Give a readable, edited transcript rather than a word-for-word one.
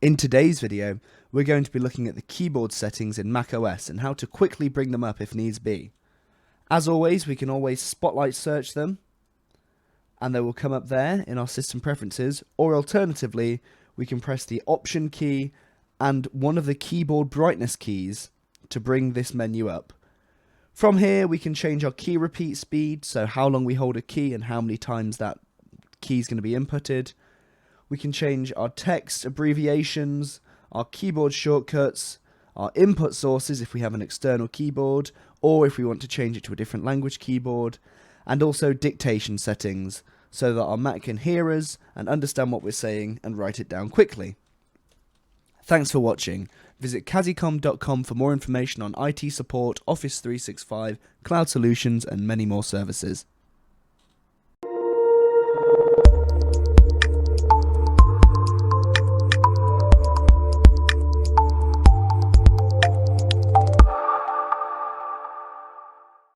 In today's video, we're going to be looking at the keyboard settings in macOS and how to quickly bring them up if needs be. As always, we can always spotlight search them, and they will come up there in our system preferences, or alternatively, we can press the Option key and one of the keyboard brightness keys to bring this menu up. From here, we can change our key repeat speed, so how long we hold a key and how many times that key is going to be inputted. We can change our text abbreviations, our keyboard shortcuts, our input sources if we have an external keyboard, or if we want to change it to a different language keyboard, and also dictation settings, so that our Mac can hear us and understand what we're saying and write it down quickly. Thanks for watching. Visit KazziCom.com for more information on IT support, Office 365, cloud solutions, and many more services.